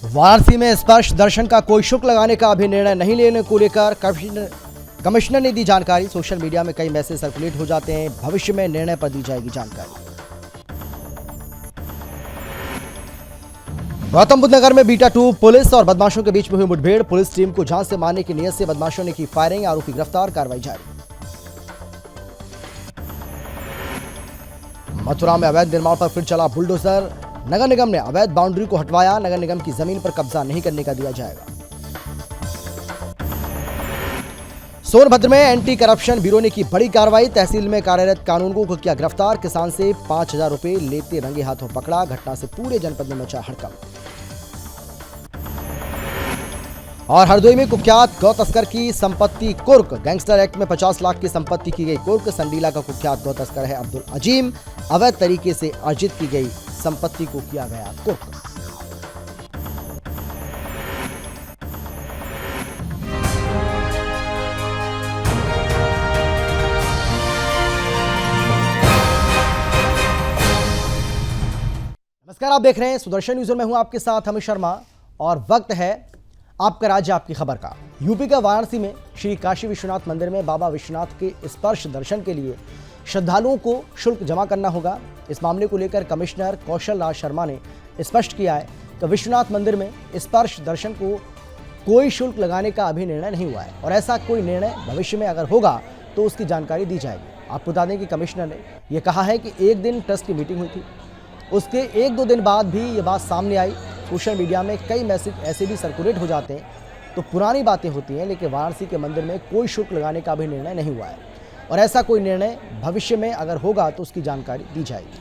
वाराणसी में स्पर्श दर्शन का कोई शुल्क लगाने का अभी निर्णय नहीं लेने को लेकर कमिश्नर ने दी जानकारी। सोशल मीडिया में कई मैसेज सर्कुलेट हो जाते हैं, भविष्य में निर्णय पर दी जाएगी जानकारी। गौतम बुद्ध नगर में बीटा 2 पुलिस और बदमाशों के बीच में हुई मुठभेड़। पुलिस टीम को जान से मारने की नीयत से बदमाशों ने की फायरिंग, आरोपी गिरफ्तार, कार्रवाई जारी। मथुरा में अवैध निर्माण पर फिर चला बुलडोजर। नगर निगम ने अवैध बाउंड्री को हटवाया, नगर निगम की जमीन पर कब्जा नहीं करने का दिया जाएगा। सोनभद्र में एंटी करप्शन ब्यूरो ने की बड़ी कार्रवाई। तहसील में कार्यरत कानूनगो को किया गिरफ्तार। किसान से 5,000 रुपए लेते रंगे हाथों पकड़ा। घटना से पूरे जनपद में मचा हड़कंप। और हरदोई में कुख्यात गौ तस्कर की संपत्ति कुर्क। गैंगस्टर एक्ट में 50 लाख की संपत्ति की गई कुर्क। संडीला का कुख्यात गौ तस्कर है अब्दुल अजीम। अवैध तरीके से अर्जित की गई संपत्ति को किया गया कुर्क। नमस्कार, आप देख रहे हैं सुदर्शन न्यूज। मैं हूं आपके साथ अमित शर्मा और वक्त है आपका राज्य आपकी खबर का। यूपी का वाराणसी में श्री काशी विश्वनाथ मंदिर में बाबा विश्वनाथ के स्पर्श दर्शन के लिए श्रद्धालुओं को शुल्क जमा करना होगा। इस मामले को लेकर कमिश्नर कौशल राज शर्मा ने स्पष्ट किया है कि विश्वनाथ मंदिर में स्पर्श दर्शन को कोई शुल्क लगाने का अभी निर्णय नहीं हुआ है और ऐसा कोई निर्णय भविष्य में अगर होगा तो उसकी जानकारी दी जाएगी। आपको बता दें कि कमिश्नर ने यह कहा है कि एक दिन ट्रस्ट की मीटिंग हुई थी, उसके 1-2 दिन बाद भी ये बात सामने आई। सोशल मीडिया में कई मैसेज ऐसे भी सर्कुलेट हो जाते हैं, तो पुरानी बातें होती हैं, लेकिन वाराणसी के मंदिर में कोई शुल्क लगाने का भी निर्णय नहीं हुआ है और ऐसा कोई निर्णय भविष्य में अगर होगा तो उसकी जानकारी दी जाएगी।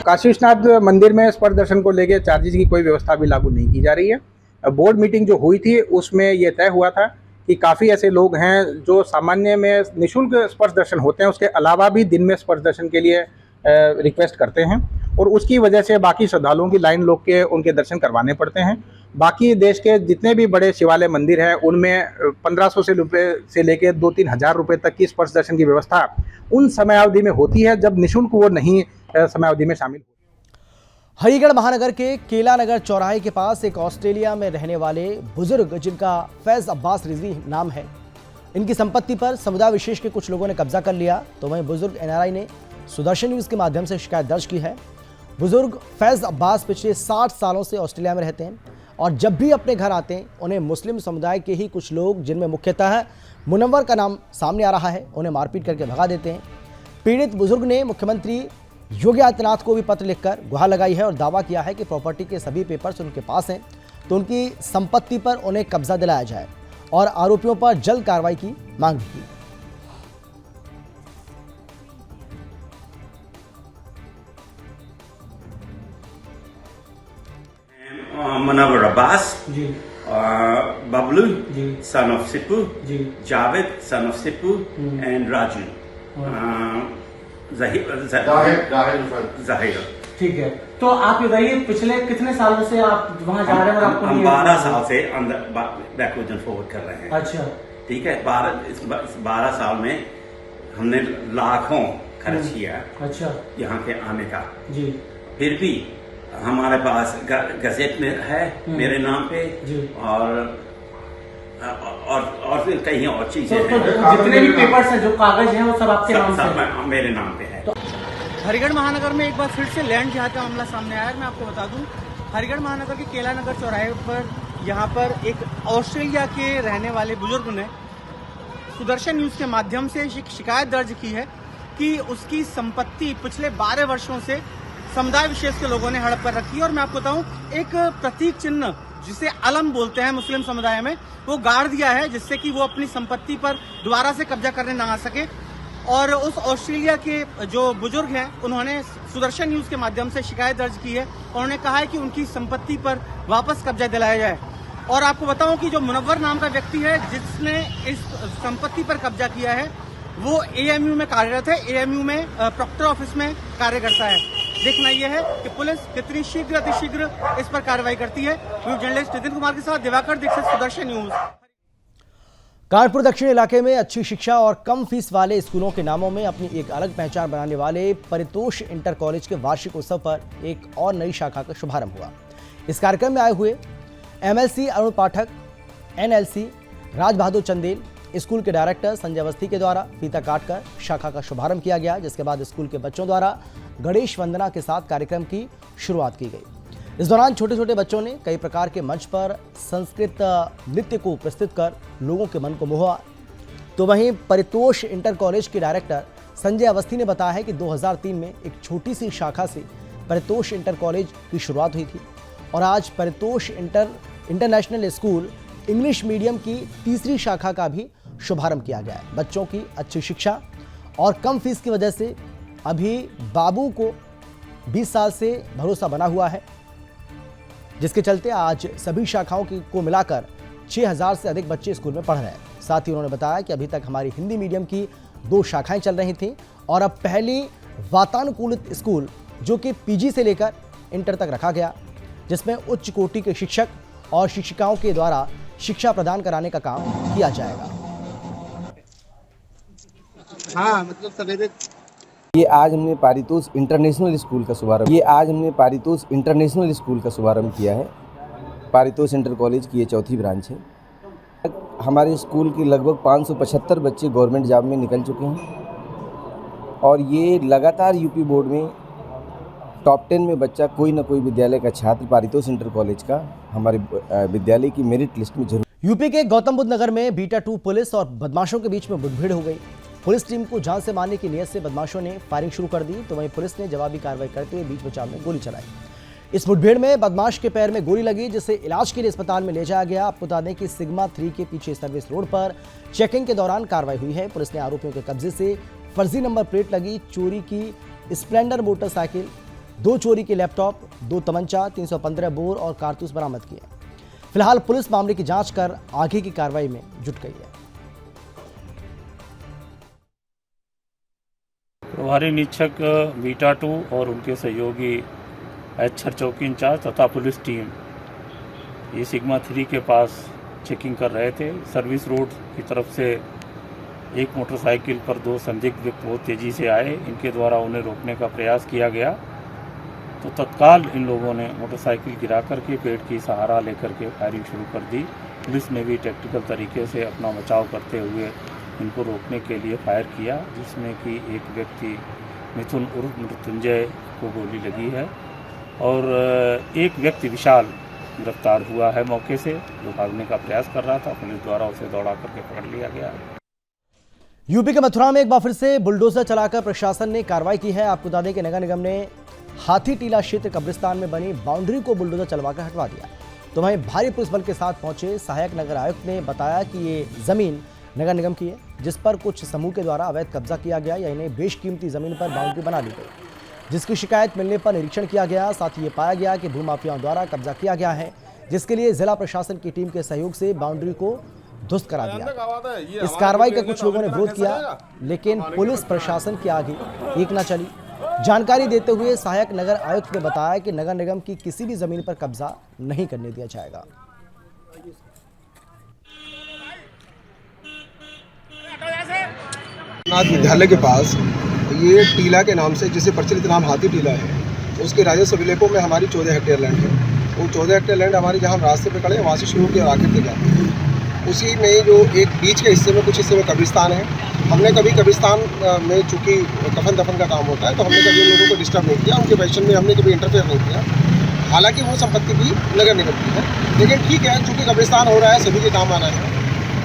काशी विश्वनाथ मंदिर में स्पर्श दर्शन को लेकर चार्जेस की कोई व्यवस्था भी लागू नहीं की जा रही है। बोर्ड मीटिंग जो हुई थी उसमें यह तय हुआ था कि काफ़ी ऐसे लोग हैं जो सामान्य में निःशुल्क स्पर्श दर्शन होते हैं, उसके अलावा भी दिन में स्पर्श दर्शन के लिए रिक्वेस्ट करते हैं और उसकी वजह से बाकी श्रद्धालुओं की लाइन लोग के उनके दर्शन करवाने पड़ते हैं। बाकी देश के जितने भी बड़े शिवालय मंदिर हैं उनमें 1500 रुपये से लेकर 2-3 हज़ार रुपये तक की स्पर्श दर्शन की व्यवस्था उन समयावधि में होती है जब निःशुल्क वो नहीं समयावधि में शामिल। हरिगढ़ महानगर के केला नगर चौराहे के पास एक ऑस्ट्रेलिया में रहने वाले बुजुर्ग जिनका फैज अब्बास रिजवी नाम है, इनकी संपत्ति पर समुदाय विशेष के कुछ लोगों ने कब्जा कर लिया। तो वहीं बुजुर्ग एनआरआई ने सुदर्शन न्यूज के माध्यम से शिकायत दर्ज की है। बुजुर्ग फैज अब्बास पिछले 60 सालों से ऑस्ट्रेलिया में रहते हैं और जब भी अपने घर आते हैं उन्हें मुस्लिम समुदाय के ही कुछ लोग, जिनमें मुख्यतः मुनव्वर का नाम सामने आ रहा है, उन्हें मारपीट करके भगा देते हैं। पीड़ित बुजुर्ग ने मुख्यमंत्री योगी आदित्यनाथ को भी पत्र लिखकर गुहार लगाई है और दावा किया है कि प्रॉपर्टी के सभी पेपर्स उनके पास हैं, तो उनकी संपत्ति पर उन्हें कब्जा दिलाया जाए और आरोपियों पर जल्द कार्रवाई की मांग की। Munawwar Abbas ji, Bablu ji, son of Sippu ji, Javed son of Sippu and Raju Zahir. ठीक है, तो आप बताइए पिछले कितने सालों से आप वहाँ जा रहे हैं और आपको हम 12 साल से अंदर बैकवर्ड एंड फॉरवर्ड कर रहे हैं। अच्छा, ठीक है। 12 साल में हमने लाखों खर्च किया। अच्छा, यहाँ के आने का जी। फिर भी हमारे पास गजेट में है मेरे नाम पे जी, और कहीं और चीजें हैं। जितने भी पेपर्स हैं, जो कागज हैं, वो सब आपके नाम से मेरे नाम पे है। तो हरिगढ़ महानगर में एक बार फिर से लैंड जिहाद का मामला सामने आया है। मैं आपको बता दूं, हरिगढ़ महानगर के केला नगर चौराहे पर यहाँ पर एक ऑस्ट्रेलिया के रहने वाले बुजुर्ग ने सुदर्शन न्यूज के माध्यम से शिकायत दर्ज की है कि उसकी संपत्ति पिछले 12 वर्षों से समुदाय विशेष के लोगों ने हड़प कर रखी है। और मैं आपको बताऊं, एक प्रतीक चिन्ह जिसे अलम बोलते हैं मुस्लिम समुदाय में, वो गाड़ दिया है जिससे कि वो अपनी संपत्ति पर दोबारा से कब्जा करने ना आ सके। और उस ऑस्ट्रेलिया के जो बुजुर्ग हैं उन्होंने सुदर्शन न्यूज के माध्यम से शिकायत दर्ज की है और उन्होंने कहा है कि उनकी संपत्ति पर वापस कब्जा दिलाया जाए। और आपको बताऊं कि जो मुनव्वर नाम का व्यक्ति है जिसने इस संपत्ति पर कब्जा किया है, वो एएमयू में कार्यरत है, एएमयू में प्रोक्टर ऑफिस में कार्य करता है। देखना यह है कि पुलिस कितनी शीघ्र अतिशीघ्र इस पर कार्रवाई करती है। न्यूज जर्नलिस्ट नितिन कुमार के साथ दिवाकर दीक्षित, सुदर्शन न्यूज। कानपुर दक्षिण इलाके में अच्छी शिक्षा और कम फीस वाले स्कूलों के नामों में अपनी एक अलग पहचान बनाने वाले परितोष इंटर कॉलेज के वार्षिक उत्सव पर एक और नई शाखा का शुभारंभ हुआ। इस कार्यक्रम में आए हुए MLC Arun Pathak, NLC Raj Bahadur Chandel, school के डायरेक्टर संजय अवस्थी के द्वारा फीता काटकर शाखा का शुभारंभ किया गया, जिसके बाद स्कूल के बच्चों द्वारा गणेश वंदना के साथ कार्यक्रम की शुरुआत की गई। इस दौरान छोटे छोटे बच्चों ने कई प्रकार के मंच पर संस्कृत नृत्य को प्रस्तुत कर लोगों के मन को मोहा। तो वहीं परितोष इंटर कॉलेज के डायरेक्टर संजय अवस्थी ने बताया है कि 2003 में एक छोटी सी शाखा से परितोष इंटर कॉलेज की शुरुआत हुई थी और आज Paritosh international school English medium की तीसरी शाखा का भी शुभारंभ किया गया है। बच्चों की अच्छी शिक्षा और कम फीस की वजह से अभी बाबू को 20 साल से भरोसा बना हुआ है, जिसके चलते आज सभी शाखाओं को मिलाकर 6000 से अधिक बच्चे स्कूल में पढ़ रहे हैं। साथ ही उन्होंने बताया कि अभी तक हमारी हिंदी मीडियम की 2 शाखाएं चल रही थीं और अब पहली वातानुकूलित स्कूल जो कि PG से लेकर इंटर तक रखा गया, जिसमें उच्च कोटि के शिक्षक और शिक्षिकाओं के द्वारा शिक्षा प्रदान कराने का काम किया जाएगा। हाँ, मतलब सवेरे ये आज हमने पारितोष इंटरनेशनल स्कूल का शुभारंभ किया है। पारितोष इंटर कॉलेज की ये चौथी ब्रांच है। हमारे स्कूल के लगभग 575 बच्चे गवर्नमेंट जॉब में निकल चुके हैं और ये लगातार यूपी बोर्ड में टॉप 10 में बच्चा कोई ना कोई विद्यालय का छात्र पारितोष इंटर कॉलेज का हमारे विद्यालय की मेरिट लिस्ट में जरूर। यूपी के गौतम बुद्ध नगर में बीटा 2 पुलिस और बदमाशों के बीच में मुठभेड़ हो गई। पुलिस टीम को जान से मारने की नीयत से बदमाशों ने फायरिंग शुरू कर दी, तो वहीं पुलिस ने जवाबी कार्रवाई करते हुए बीच बचाव में गोली चलाई। इस मुठभेड़ में बदमाश के पैर में गोली लगी, जिसे इलाज के लिए अस्पताल में ले जाया गया। आपको बता दें कि सिग्मा 3 के पीछे सर्विस रोड पर चेकिंग के दौरान कार्रवाई हुई है। पुलिस ने आरोपियों के कब्जे से फर्जी नंबर प्लेट लगी चोरी की स्प्लेंडर मोटरसाइकिल, 2 चोरी के लैपटॉप, 2 तमंचा, 315 बोर और कारतूस बरामद किए। फिलहाल पुलिस मामले की जांच कर आगे की कार्रवाई में जुट गई है। प्रभारी निरीक्षक बीटा 2 और उनके सहयोगी HR चौकी इंचार्ज तथा पुलिस टीम ये सिग्मा 3 के पास चेकिंग कर रहे थे। सर्विस रोड की तरफ से एक मोटरसाइकिल पर 2 संदिग्ध व्यक्ति बहुत तेज़ी से आए। इनके द्वारा उन्हें रोकने का प्रयास किया गया, तो तत्काल इन लोगों ने मोटरसाइकिल गिरा करके पेड़ की सहारा लेकर के फायरिंग शुरू कर दी। पुलिस ने भी टैक्टिकल तरीके से अपना बचाव करते हुए इनको रोकने के लिए फायर किया, जिसमें कि एक व्यक्ति मिथुन उर्फ मृत्युंजय को गोली लगी है और एक व्यक्ति विशाल गिरफ्तार हुआ है मौके से, जो भागने का प्रयास कर रहा था। पुलिस द्वारा उसे दौड़ा करके पकड़ लिया गया है। यूपी के मथुरा में एक बार फिर से बुलडोजर चलाकर प्रशासन ने कार्रवाई की है। आपको बता दें कि नगर निगम ने हाथी टीला क्षेत्र कब्रिस्तान में बनी बाउंड्री को बुलडोजर चलवाकर हटवा दिया। तो वहीं भारी पुलिस बल के साथ पहुंचे सहायक नगर आयुक्त ने बताया कि ये जमीन नगर निगम की है, जिस पर कुछ समूह के द्वारा अवैध कब्जा किया गया या इन्हें बेशकीमती जमीन पर बाउंड्री बना दी गई, जिसकी शिकायत मिलने पर निरीक्षण किया गया। साथ ही ये पाया गया कि भूमाफियाओं द्वारा कब्जा किया गया है, जिसके लिए जिला प्रशासन की टीम के सहयोग से बाउंड्री को ध्वस्त करा दिया। इस कार्रवाई का कुछ लोगों ने विरोध किया, लेकिन पुलिस प्रशासन के आगे एक न चली। जानकारी देते हुए सहायक नगर आयुक्त ने बताया कि नगर निगम की किसी भी जमीन पर कब्जा नहीं करने दिया जाएगा। नाथ विद्यालय के पास ये टीला के नाम से, जिसे प्रचलित नाम हाथी टीला है, उसके राजस्व विलेपों में हमारी 14 हेक्टेयर लैंड है। वो 14 हेक्टेयर लैंड हमारी जहाँ हम रास्ते पे खड़े हैं वहाँ से शुरू किया आखिर तक जाती है। उसी में जो एक बीच के हिस्से में कुछ हिस्से में कब्रिस्तान है। हमने कभी कब्रिस्तान में चूँकि कफन दफन का काम होता है, तो हमने कभी उन लोगों को डिस्टर्ब नहीं किया, उनके पैशन में हमने कभी इंटरफेयर नहीं किया। हालांकि वो संपत्ति भी नगर निगम की है, लेकिन ठीक है, चूँकि कब्रिस्तान हो रहा है, सभी के काम आना है।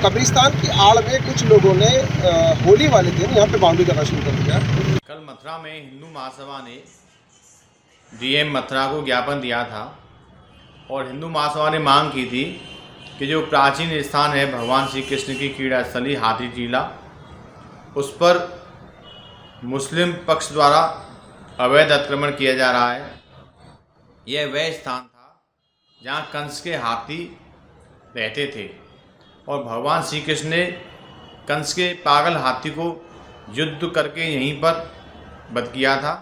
कब्रिस्तान की आड़ में कुछ लोगों ने होली वाले दिन यहाँ पे बाउंड्री करना शुरू कर दिया। कल मथुरा में हिंदू महासभा ने DM मथुरा को ज्ञापन दिया था और हिंदू महासभा ने मांग की थी कि जो प्राचीन स्थान है भगवान श्री कृष्ण की क्रीड़ा स्थली हाथी टीला, उस पर मुस्लिम पक्ष द्वारा अवैध अतिक्रमण किया जा रहा है। यह वह स्थान था जहाँ कंस के हाथी रहते थे और भगवान श्री कृष्ण ने कंस के पागल हाथी को युद्ध करके यहीं पर वध किया था।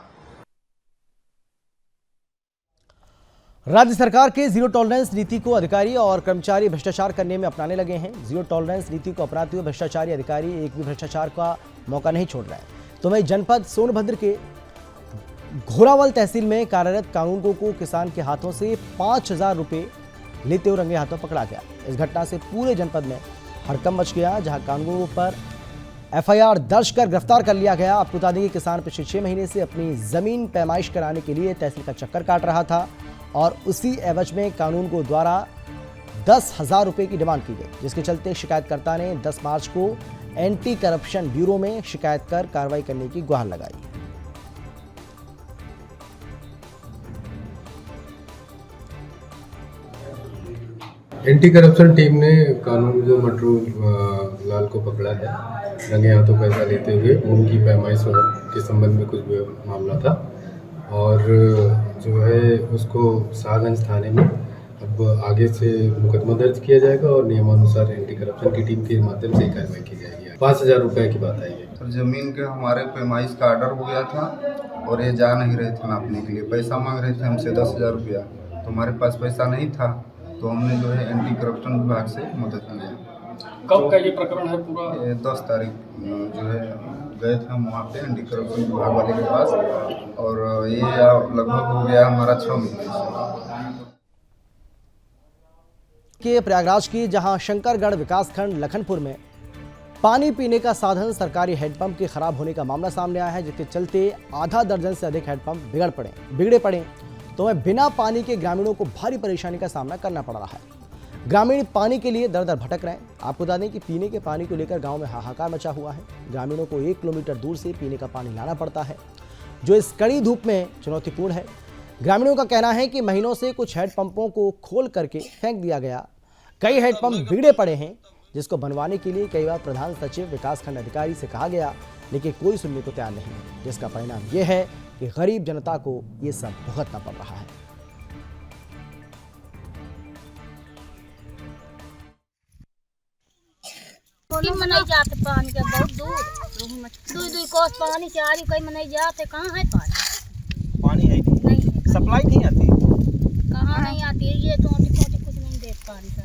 राज्य सरकार के जीरो टॉलरेंस नीति को अधिकारी और कर्मचारी भ्रष्टाचार करने में अपनाने लगे हैं। जीरो टॉलरेंस नीति को अपनाते हुए भ्रष्टाचारी अधिकारी एक भी भ्रष्टाचार का मौका नहीं छोड़ रहे हैं। तो वहीं जनपद सोनभद्र के घोरावल तहसील में कार्यरत कानूनगो को किसान के हाथों से 5,000 रुपये लेते हुए रंगे हाथों पकड़ा गया। इस घटना से पूरे जनपद में हड़कंप मच गया, जहां कानूनगो पर एफआईआर दर्ज कर गिरफ्तार कर लिया गया। आपको बता दें कि किसान पिछले 6 महीने से अपनी जमीन पैमाइश कराने के लिए तहसील का चक्कर काट रहा था और उसी एवज में कानूनगो द्वारा 10,000 रुपये की डिमांड की गई, जिसके चलते शिकायतकर्ता ने 10 मार्च को एंटी करप्शन ब्यूरो में शिकायत कर कार्रवाई करने की गुहार लगाई। एंटी करप्शन टीम ने कानूनगो मटरू लाल को पकड़ा है। रंगे हाथों पैसा लेते हुए उनकी पैमाइश के संबंध में कुछ मामला था और जो है उसको शाहगंज थाने में अब आगे से मुकदमा दर्ज किया जाएगा और नियमानुसार एंटी करप्शन की टीम के माध्यम से ही कार्रवाई की जाएगी। 5,000 रुपये की बात आई है। जमीन के हमारे पैमाइश का ऑर्डर हो गया था और ये जा नहीं रहे थे नापने के लिए, पैसा मांग रहे थे हमसे 10,000 रुपया। तो हमारे पास पैसा नहीं था तो हमने जो है एंटी करप्शन विभाग से मदद लिया। कब का ये प्रकरण है पूरा? 10 तारीख जो है गए थे हम वहाँ पे एंटी करप्शन विभाग वाले के पास और ये लगभग हो गया हमारा 6 महीने से। के प्रयागराज की जहां शंकरगढ़ विकासखंड लखनपुर में पानी पीने का साधन सरकारी हैंडपंप के खराब होने का मामला सामने आया है, जिसके चलते आधा दर्जन से अधिक हैंडपंप बिगड़े पड़े तो वह बिना पानी के ग्रामीणों को भारी परेशानी का सामना करना पड़ रहा है। ग्रामीण पानी के लिए दर दर भटक रहे हैं। आपको बता दें कि पीने के पानी को लेकर गांव में हाहाकार मचा हुआ है। ग्रामीणों को 1 किलोमीटर दूर से पीने का पानी लाना पड़ता है, जो इस कड़ी धूप में चुनौतीपूर्ण है। ग्रामीणों का कहना है कि महीनों से कुछ हैंडपंपों को खोल करके फेंक दिया गया। कई हैंडपंप बिगड़े पड़े हैं, जिसको बनवाने के लिए कई बार प्रधान सचिव विकासखंड अधिकारी से कहा गया, लेकिन कोई सुनने को तैयार नहीं है, जिसका परिणाम यह है कि गरीब जनता को ये सब भुगतना पड़ रहा है। नहीं जाते पानी के बहुत दूर कोस पानी से आ रही, कहीं नहीं जाते। कहाँ है पानी है नहीं, सप्लाई नहीं आती। कहाँ नहीं आती है, ये टोटी कुछ नहीं देते पानी का।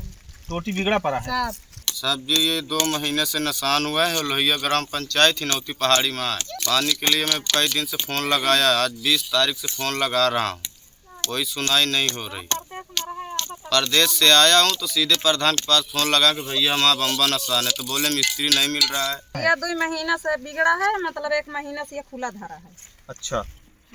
टोटी बिगड़ा पड़ा है साहब जी। ये 2 महीने से नुकसान हुआ है। लोहिया ग्राम पंचायत हिनौती पहाड़ी में पानी के लिए मैं कई दिन से फोन लगाया, आज 20 तारीख से फोन लगा रहा हूँ, कोई सुनाई नहीं हो रही। प्रदेश से आया हूँ तो सीधे प्रधान के पास फोन लगा कि भैया हमारा बम्बा नुकसान है, तो बोले मिस्त्री नहीं मिल रहा है। यह 2 महीना से बिगड़ा है, मतलब 1 महीना से ये खुला धरा है। अच्छा,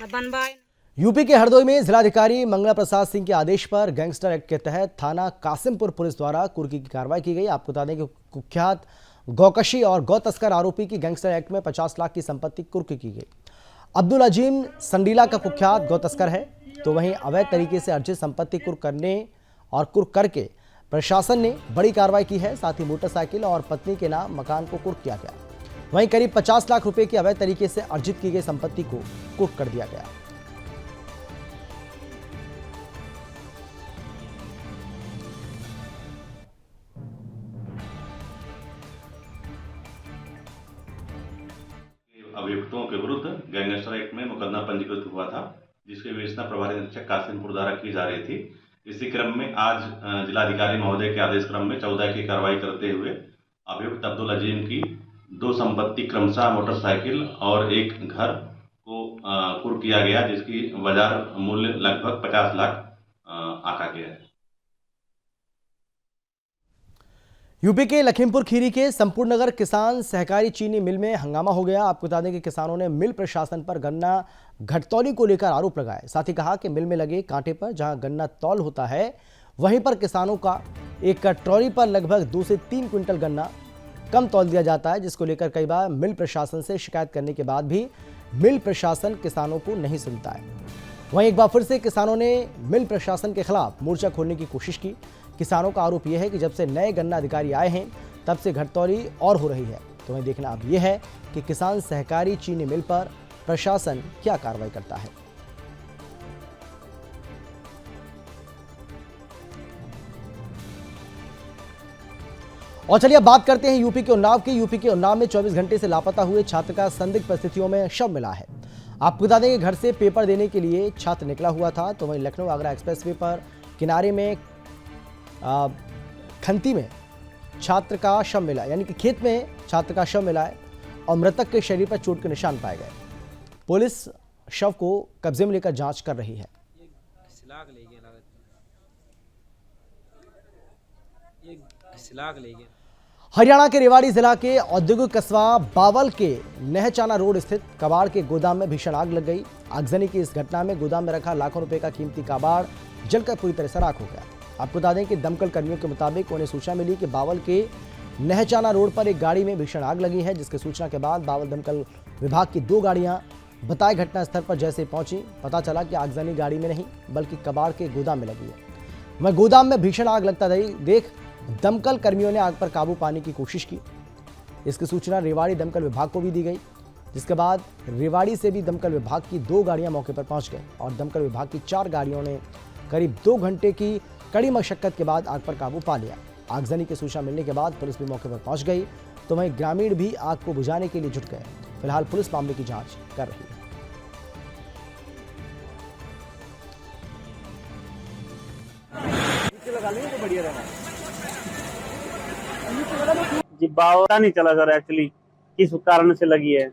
बनवाए। यूपी के हरदोई में जिलाधिकारी मंगला प्रसाद सिंह के आदेश पर गैंगस्टर एक्ट के तहत थाना कासिमपुर पुलिस द्वारा कुर्की की कार्रवाई की गई। आपको बता दें कि कुख्यात गौकशी और गौ तस्कर आरोपी की गैंगस्टर एक्ट में 50 लाख की संपत्ति कुर्की की गई। अब्दुल अजीम संडीला का कुख्यात गौ तस्कर है, तो वहीं अवैध तरीके से अर्जित संपत्ति कुर्क करके प्रशासन ने बड़ी कार्रवाई की है। साथ ही मोटरसाइकिल और पत्नी के नाम मकान को कुर्क किया गया। वहीं करीब 50 लाख रुपए की अवैध तरीके से अर्जित की गई संपत्ति को कुर्क कर दिया गया। अभियुक्तों के विरुद्ध गैंगस्टर एक्ट में मुकदमा पंजीकृत हुआ था, जिसकी विवेचना प्रभारी निरीक्षक कासिमपुर द्वारा की जा रही थी। इसी क्रम में आज जिलाधिकारी महोदय के आदेश क्रम में 14 की कार्रवाई करते हुए अभियुक्त अब्दुल अजीम की 2 संपत्ति क्रमशः मोटरसाइकिल और एक घर को कुर्क किया गया, जिसकी बाजार मूल्य लगभग 50 लाख आंका गया है। यूपी के लखीमपुर खीरी के संपूर्ण नगर किसान सहकारी चीनी मिल में हंगामा हो गया। आपको बता दें कि किसानों ने मिल प्रशासन पर गन्ना घटतौली को लेकर आरोप लगाए। साथ ही कहा कि मिल में लगे कांटे पर जहां गन्ना तौल होता है, वहीं पर किसानों का एक ट्रॉली पर लगभग 2 से 3 क्विंटल गन्ना कम तौल दिया जाता है, जिसको लेकर कई बार मिल प्रशासन से शिकायत करने के बाद भी मिल प्रशासन किसानों को नहीं सुनता है। वहीं एक बार फिर से किसानों ने मिल प्रशासन के खिलाफ मोर्चा खोलने की कोशिश की। किसानों का आरोप यह है कि जब से नए गन्ना अधिकारी आए हैं, तब से घटतौली और हो रही है। तो वहीं देखना अब यह है कि किसान सहकारी चीनी मिल पर प्रशासन क्या कार्रवाई करता है। और चलिए अब बात करते हैं यूपी के उन्नाव की। यूपी के उन्नाव में 24 घंटे से लापता हुए छात्र का संदिग्ध परिस्थितियों में शव मिला है। आपको बता दें कि घर से पेपर देने के लिए छात्र निकला हुआ था, तो वहीं लखनऊ आगरा एक्सप्रेसवे पर किनारे में खंती में छात्र का शव मिला, यानी कि खेत में छात्र का शव मिला है और मृतक के शरीर पर चोट के निशान पाए गए। पुलिस शव को कब्जे में लेकर जांच कर रही है। हरियाणा के रेवाड़ी जिला के औद्योगिक कस्बा बावल के नहचाना रोड स्थित कबाड़ के गोदाम में भीषण आग लग गई। आगजनी की इस घटना में गोदाम में रखा लाखों रुपए का कीमती कबाड़ जलकर पूरी तरह से राख हो गया। आपको बता दें कि दमकल कर्मियों के मुताबिक उन्हें सूचना मिली कि बावल के नहचाना रोड पर एक गाड़ी में भीषण आग लगी है, जिसकी सूचना के बाद बावल दमकल विभाग की 2 गाड़ियां बताए घटनास्थल पर जैसे पहुंची, पता चला कि आगजनी गाड़ी में नहीं बल्कि कबाड़ के गोदाम में लगी है। वह गोदाम में भीषण आग लगता देख दमकल कर्मियों ने आग पर काबू पाने की कोशिश की। इसकी सूचना रेवाड़ी दमकल विभाग को भी दी गई, जिसके बाद रेवाड़ी से भी दमकल विभाग की 2 गाड़ियां मौके पर पहुंच गए और दमकल विभाग की 4 गाड़ियों ने करीब 2 घंटे की कड़ी मशक्कत के बाद आग पर काबू पा लिया। आगजनी की सूचना मिलने के बाद पुलिस भी मौके पर पहुंच गई, तो वहीं ग्रामीण भी आग को बुझाने के लिए जुट गए। फिलहाल पुलिस मामले की जांच कर रही है। जी बावला नहीं चला सर, एक्चुअली किस कारण से लगी है।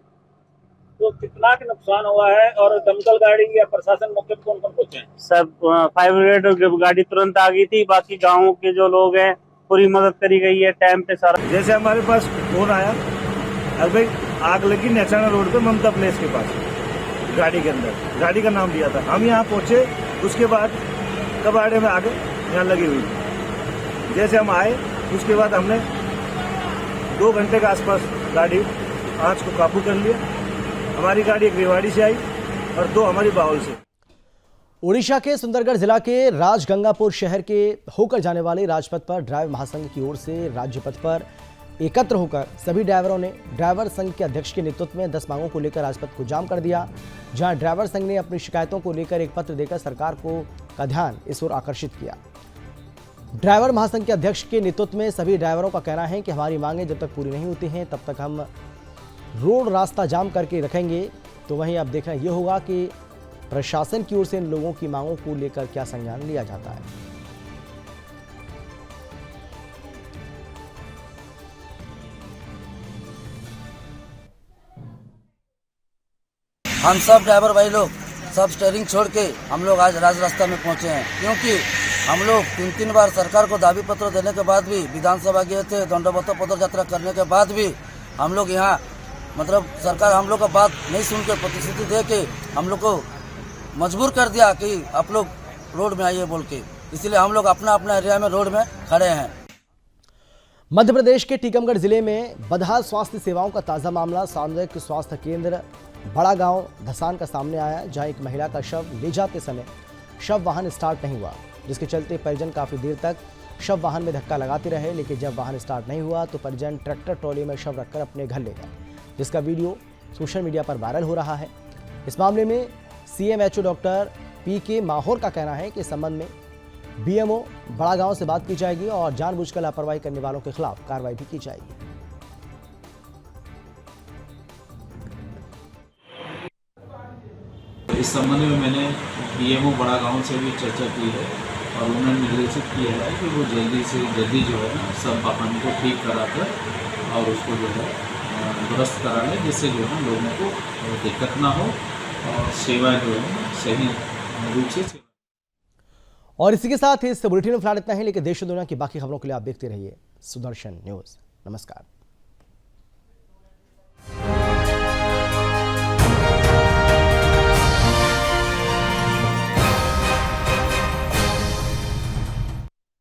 तो कितना का नुकसान हुआ है और दमकल गाड़ी या प्रशासन मौके पर कौन कौन पहुंचे? सब फायर ब्रिगेड गाड़ी तुरंत आ गई थी, बाकी गाँव के जो लोग हैं पूरी मदद करी गई है टाइम पे सारा। जैसे हमारे पास फोन आया, अरे भाई आग लगी नहचाना रोड पे ममता प्लेस के पास, गाड़ी के अंदर, गाड़ी का नाम दिया था। हम यहाँ पहुंचे, उसके बाद कबाड़े में आगे यहाँ लगी हुई थी। जैसे हम आए उसके बाद हमने 2 घंटे के आसपास गाड़ी आंच को काबू कर लिया। हमारी गाड़ी एक रेवाड़ी से आई और 2 हमारी बावल से। ओडिशा के सुंदरगढ़ जिला के राजगंगापुर शहर के होकर जाने वाले राजपथ पर ड्राइवर महासंघ की ओर से राज्य पथ पर एकत्र होकर सभी ड्राइवरों ने ड्राइवर संघ के अध्यक्ष के नेतृत्व में 10 मांगों को लेकर राजपथ को जाम कर दिया, जहां ड्राइवर संघ ने अपनी शिकायतों को लेकर एक पत्र देकर सरकार का ध्यान इस ओर आकर्षित किया। ड्राइवर महासंघ के अध्यक्ष के नेतृत्व में सभी ड्राइवरों का कहना है कि हमारी मांगें जब तक पूरी नहीं होती हैं तब तक हम रोड रास्ता जाम करके रखेंगे। तो वहीं अब देखना यह होगा कि प्रशासन की ओर से इन लोगों की मांगों को लेकर क्या संज्ञान लिया जाता है। हम सब ड्राइवर भाई लोग सब स्टीयरिंग छोड़ के हम लोग आज राज रास्ता में पहुंचे हैं, क्योंकि हम लोग 3 बार सरकार को दावी पत्र देने के बाद भी विधानसभा गए थे, दंडवत पद यात्रा करने के बाद भी हम लोग यहाँ मतलब सरकार हम लोग का बात नहीं सुन के प्रतिश्रुति दे के हम लोग को मजबूर कर दिया कि आप लोग रोड में आइए बोल के, इसलिए हम लोग अपना अपना एरिया में रोड में खड़े हैं। मध्य प्रदेश के टीकमगढ़ जिले में बदहाल स्वास्थ्य सेवाओं का ताजा मामला सामुदायिक स्वास्थ्य केंद्र बड़ा गांव धसान का सामने आया, जहां एक महिला का शव ले जाते समय शव वाहन स्टार्ट नहीं हुआ, जिसके चलते परिजन काफी देर तक शव वाहन में धक्का लगाते रहे। लेकिन जब वाहन स्टार्ट नहीं हुआ तो परिजन ट्रैक्टर ट्रॉली में शव रखकर अपने घर ले गए, जिसका वीडियो सोशल मीडिया पर वायरल हो रहा है। इस मामले में CMHO डॉक्टर PK माहौर का कहना है कि इस संबंध में BMO बड़ा गांव से बात की जाएगी और जानबूझकर लापरवाही करने वालों के खिलाफ कार्रवाई भी की जाएगी। इस संबंध में मैंने BMO बड़ा गांव से भी चर्चा की है और उन्होंने निर्देशित किया है कि वो जल्दी जो है ना सब वाहन को ठीक कराकर और उसको जो है दुरुस्त करा लें, जिससे जो है लोगों को दिक्कत ना हो और सेवा जो है सही रूप से। और इसी के साथ इस बुलेटिन में फिलहाल इतना ही, लेकिन देश और दुनिया की बाकी खबरों के लिए आप देखते रहिए सुदर्शन न्यूज़। नमस्कार।